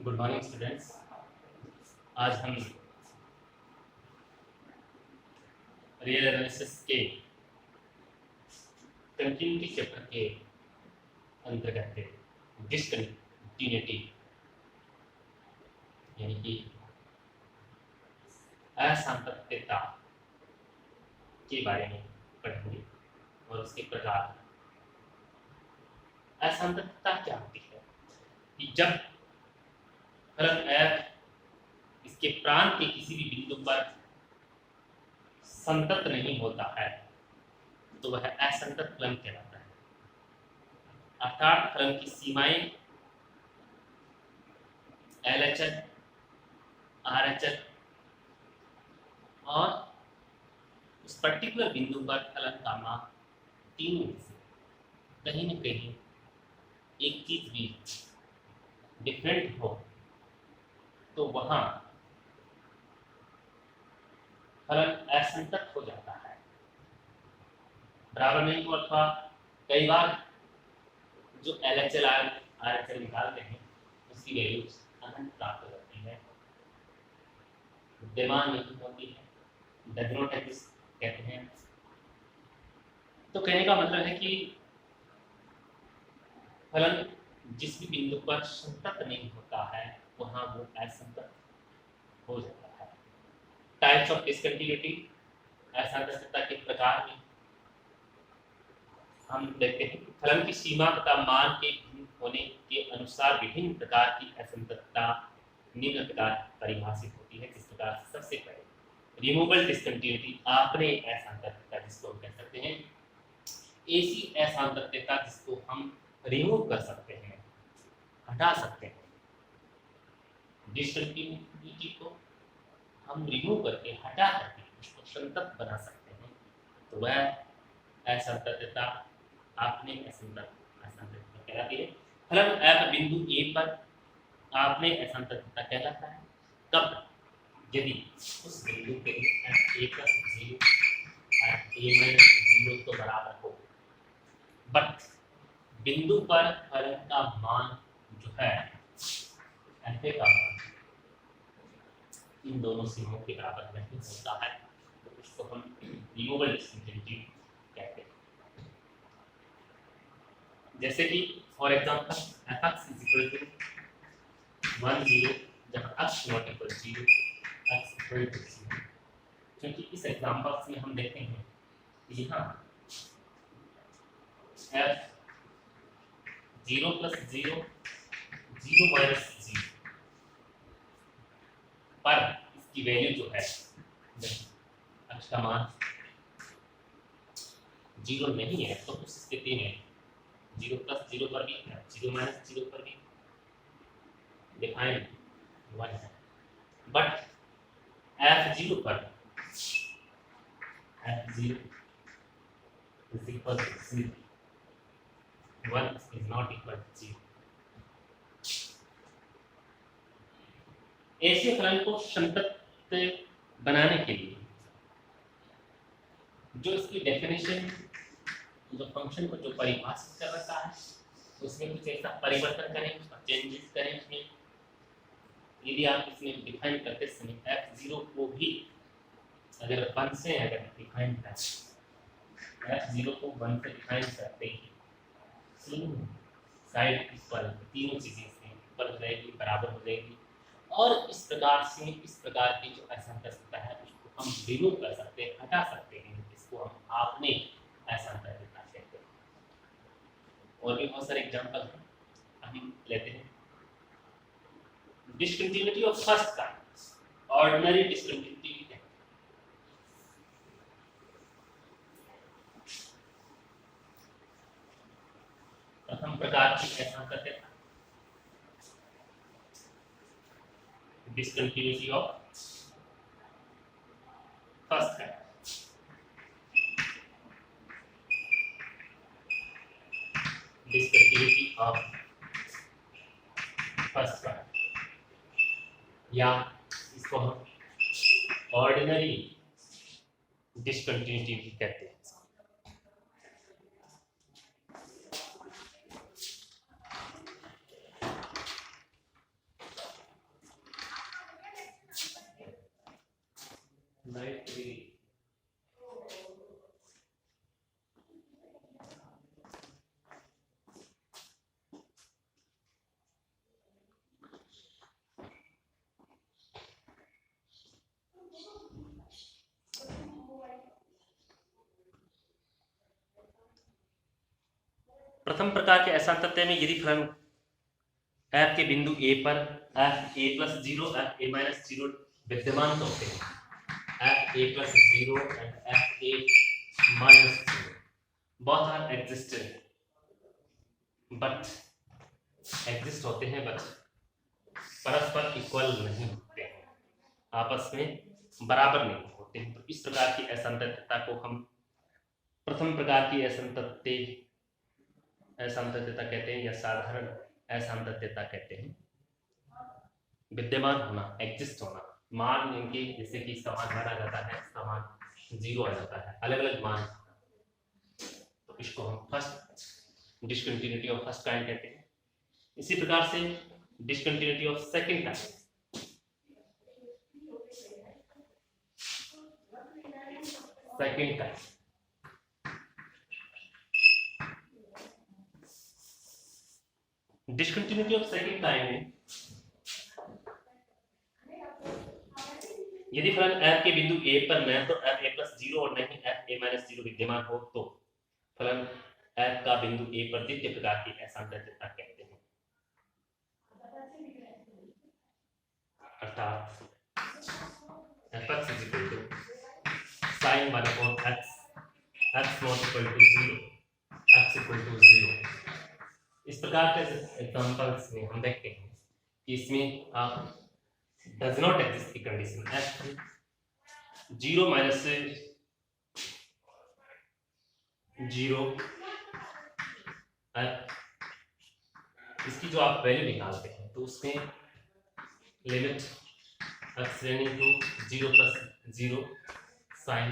Good morning students. आज हम real analysis के कंटिन्यूटी चैप्टर के अंतर्गत डिसकंटिन्यूटी यानी कि असांतत्यता के बारे में पढ़ेंगे और उसके प्रकार। असांतत्यता क्या होती है कि जब फलन f इसके प्रांत के किसी भी बिंदु पर संतत नहीं होता है तो वह असंतत फलन कहलाता है। अर्थात फलन की सीमाएं LHS, RHS और उस पर्टिकुलर बिंदु पर फलन का मान तीनों में से कहीं न कहीं एक चीज भी डिफरेंट हो तो वहां फलन असंतत हो जाता है, बराबर नहीं हो। अथवा कई बार जो LHL RHL निकालते हैं उसकी वैल्यूज अनंत प्राप्त हो जाती है, विद्यमान नहीं होती है, डज नॉट एग्जिस्ट कहते हैं। तो कहने का मतलब है कि फलन जिस भी बिंदु पर संतत नहीं होता है वहां वो असंतत हो जाता है। टाइप्स ऑफ डिसकंटिन्यूटी, असंततता के प्रकार में हम देखते हैं कि फलन की सीमा तथा मान के भिन्न होने के अनुसार विभिन्न प्रकार की असंततता निम्न प्रकार परिभाषित होती है। जिस प्रकार सबसे पहले रिमूवल डिसकंटिन्यूटी, आपने असंततता जिसको हम कह सकते हैं, ऐसी असंततता जिसको हम रिमूव कर सकते हैं, हटा सकते हैं। डिसकंटिन्यूटी को हम रिमूव करके हटा करके उसको संतत बना सकते हैं, तो वह असंततता आपने असंततता कहलाती है। फलन f बिंदु A पर आपने असंततता कहलाता है कब? यदि उस बिंदु पे f a + 0 f a - 0 तो बराबर हो, बट बिंदु पर फलन का मान जो है f a का मान इन दोनों सीमाओं के बराबर नहीं होता है, तो उसको हम रिमूवल डिसकंटिन्यूटी कहते हैं। जैसे कि फॉर एग्जांपल fx = 1 0 जहां x ≠ 0 x = 0, क्योंकि इस एग्जांपल में हम देखते हैं कि यहाँ f 0 + 0 0 - 0 पर इसकी वैल्यू जो है x का मान 0 नहीं है, तो उस स्थिति में 0 + 0 पर भी 0 - 0 पर भी डिफाइन 1 है। बट f0 पर f0 is equal to 0, 1 is not equal to 0। ऐसे फलन को संतत बनाने के लिए जो इसकी डेफिनेशन, जो फंक्शन को जो परिभाषित कर रखा है, उसमें कुछ ऐसा परिवर्तन करें, चेंजेस करें उसमें। यदि आप इसमें डिफाइन करते समय f0 को भी अगर 1 से अगर डिफाइन करें, f0 को 1 से डिफाइन करते ही तीनों साइड इक्वल, तीनों चीजें इक्वल हो जाएगी, बराबर हो जाएगी, और इस प्रकार से इस प्रकार की जो असंततता है उसको हम रिमूव कर सकते हैं, हटा सकते हैं, जिसको हम आपने असंततता कहते हैं। और भी बहुत सारे एग्जांपल हम लेते हैं। Discontinuity of first kind, ordinary discontinuity है। प्रथम प्रकार की असंततता discontinuity of first kind, discontinuity of first kind, या इसको हम ऑर्डिनरी डिसकंटिन्यूटी भी कहते हैं। प्रथम प्रकार के असांतत्य में यदि फलन f के बिंदु a पर f a plus 0 f a minus 0 विद्यमान तो होते हैं f a plus 0 and f a minus 0 both are existent but exist होते हैं बट परस्पर इक्वल नहीं होते हैं, आपस में बराबर नहीं होते हैं। तो इस प्रकार की असंततता को हम प्रथम प्रकार की असंततता कहते हैं या साधारण असंततता कहते हैं। विद्यमान होना, एग्जिस्ट होना, मान इनके जैसे कि इसका मान आ जाता है, इसका मान 0 आ जाता है, अलग अलग मान, तो इसको हम first discontinuity of first kind कहते हैं। इसी प्रकार से discontinuity of second kind, second kind discontinuity of second kind में यदि फलन f के बिंदु a पर न तो f a plus 0 और न ही f a minus 0 विद्यमान हो तो फलन f का बिंदु a पर द्वितीय प्रकार की असंततता कहते हैं। अर्थात fx is equal to sin 1 upon x, x not equal to 0, x equal to 0। इस प्रकार के एग्जांपल्स में हम देखते हैं कि इसमें आप does not exist की कंडीशन f 0 माइनस 0 इसकी जो आप वैल्यू निकालते हैं तो उसमें limit x ranging to 0 plus 0 sin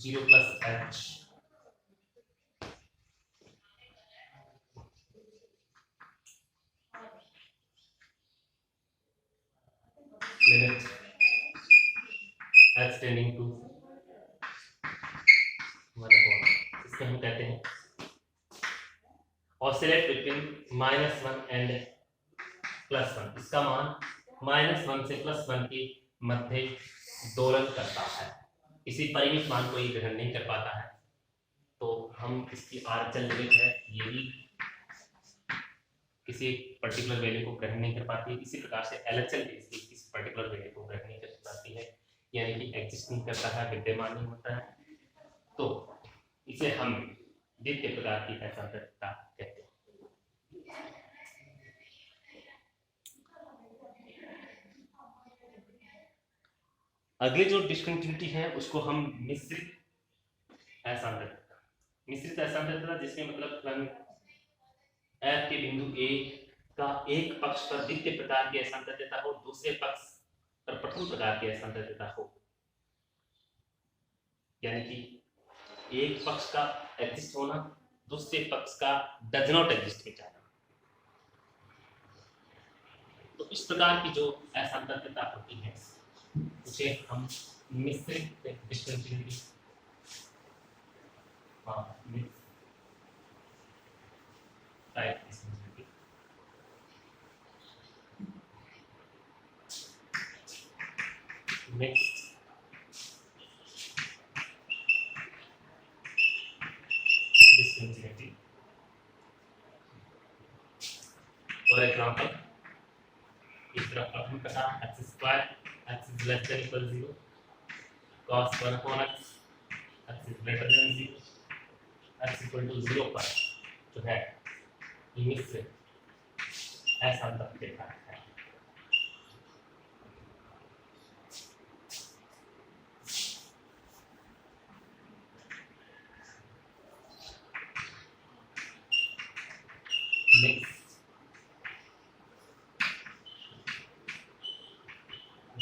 0 plus h limit x tending to 1 upon, इसको हम कहते हैं oscillate between -1 and +1। इसका मान -1 से +1 के मध्य दोलन करता है। इसी परिमित मान को ये ग्रहण नहीं कर पाता है, तो हम इसकी आरचल लिमिट है ये भी किसी पर्टिकुलर वैल्यू को ग्रहण नहीं कर पाती है। इसी प्रकार से एलएचएल भी इसकी किसी पर्टिकुलर वैल्यू को ग्रहण नहीं कर पाती है, यानी कि एग्जिस्ट नहीं करता है, विद्यमान नहीं होता है, तो इसे हम द्वितीय प्रकार की असंततता कहते हैं। अगली जो डिस्कंटिन्यूटी है उसको हम मिश्रित असंततता जिसमें मतलब फलन f के बिंदु a का एक पक्ष पर द्वितीय प्रकार की असंततता हो, दूसरे पक्ष पर प्रथम प्रकार की असंततता हो, यानी कि एक पक्ष का एग्जिस्ट होना, दूसरे पक्ष का डज नॉट एग्जिस्ट हो जाना। तो इस प्रकार की जो असंततता होती है उसे हम मिश्रित discontinuity type discontinuity mixed discontinuity. For example इस तरफ प्रथम प्रकार x square x is less than equal 0 cos 1 upon x, x is greater than 0, x equal to 0 पर जो है मिश्रित असंततता है।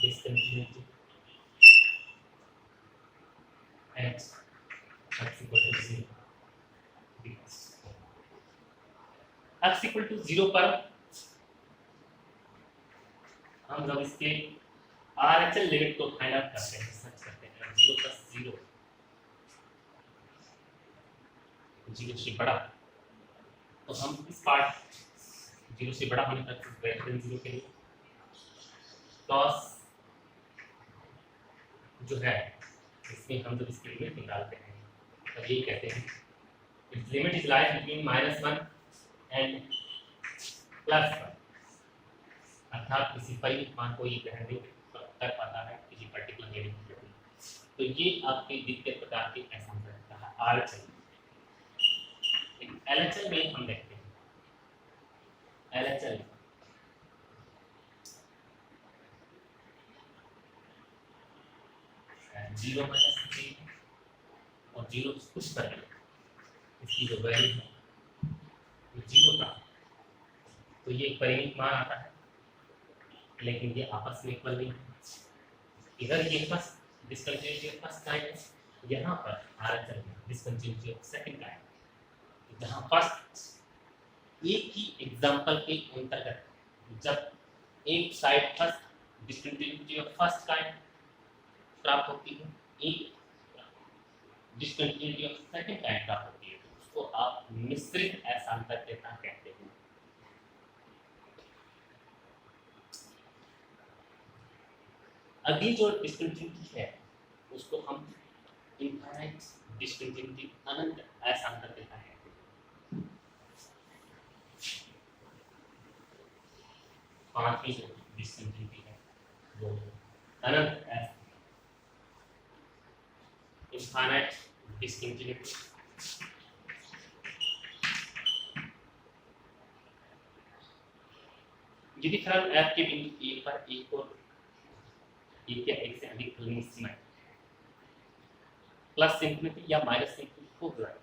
Discontinuity x equal to 0 x equal to 0 पर हम जब इसके RHL लिमिट को फाइंड आउट करते हैं, सर्च करते हैं 0 plus 0 0 से बड़ा, तो हम इस पार्ट 0 से बड़ा होने तक ग्रेटर देन 0 के लिए cos जो है इसमें हम जब इसकी लिमिट निकालते हैं तब ये कहते हैं it's limit is lies between -1 and +1, अर्थात किसी परिमित मान को ये ग्रहण नहीं कर पाता है किसी पर्टिकुलर वेरिएबल के लिए। तो ये आपके द्वितीय प्रकार के एसाइनमेंट रहता है आरएचएल। एलएचएल में हम देखते हैं एलएचएल 0 - 3 और 0 कुछ पर है, इसकी जो वैल्यू है वो 0 का, तो ये एक परिमित मान आता है, लेकिन ये आपस में इक्वल नहीं है। इधर ये first discontinuity of first kind है, यहाँ पर आरएचएल में डिस्कंटिन्यूटी ऑफ सेकंड काइंड, जहाँ फर्स्ट एक ही एग्जांपल के अंतर्गत जब एक side first discontinuity of first kind प्राप्त होती है, एक डिस्कंटिन्यूटी ऑफ सेकंड काइंड प्राप्त होती है, तो उसको आप मिश्रित असांतत्यता कहते हैं। अगली जो डिस्कंटिन्यूटी है उसको हम इनफाइनाइट डिस्कंटिन्यूटी अनंत असांतत्यता कहते हैं। पांचवी जो डिस्कंटिन्यूटी है वो अनंत इनफाइनाइट डिस्कंटिन्यूटी। यदि फलन f के बिंदु a पर एक और एक या एक से अधिक फलनीय सीमा प्लस इंफिनिटी या माइनस इंफिनिटी हो जाए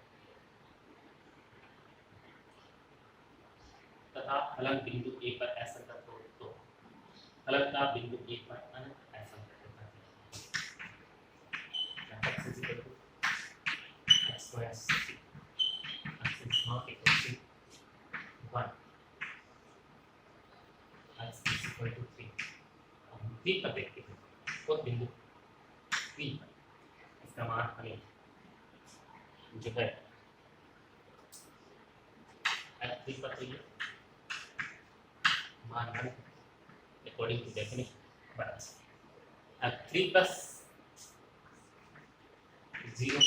तथा फलन बिंदु a पर असंतत हो तो फलन का बिंदु a पर अनंत असंतत होता है। x is equal to x square x is not equal to 1 x is equal to 3। अब हम 3 पर देखते हैं तो बिंदु 3 पर इसका मान हमें जो है f3 पर चाहिए मान हम अकॉर्डिंग टू डेफिनेशन बस f3 plus 0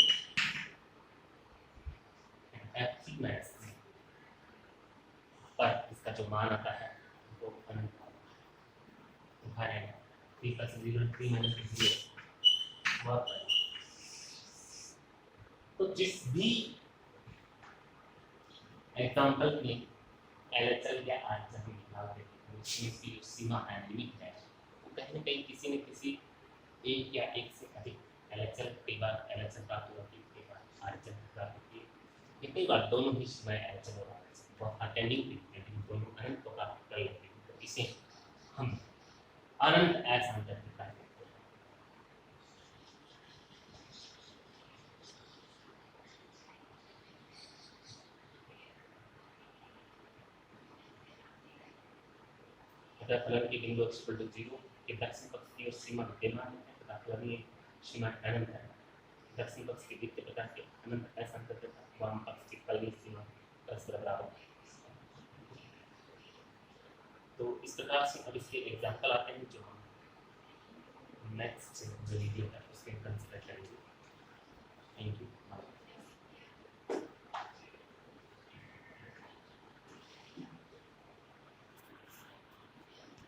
f3 minus 0 पर इसका जो मान आता है वो अनंत है। 3 plus 0 3 minus 0 वह पर। तो जिस भी एग्जांपल में एलएचएल या आरएचएल में निकाल देते हैं उसकी जो सीमा है लिमिट है वो कहीं न कहीं किसी न किसी एक या एक से अधिक एलएचएल कई बार एलएचएल प्राप्त होती है, कई बार आरएचएल प्राप्त होती है, कई बार दोनों ही सीमाएं एलएचएल और आरएचएल वो अटेंडिंग लेकिन दोनों अनंत को प्राप्त कर लेते हैं, तो इसे हम अनंत असांतत्यता कहते हैं। अतः फलन के बिंदु x = 0 के दक्षिण पक्ष की ओर सीमा विद्यमान है तथा फलनीय सीमा अनंत है। दक्षिण पक्ष के द्वितीय प्रकार के अनंत असंतत्यता वाम पक्ष की फलनीय सीमा परस्पर बराबर। तो इस प्रकार से अब इसके एग्जांपल आते हैं जो हम नेक्स्ट जो वीडियो है उसके कंसीडर करेंगे। Thank you.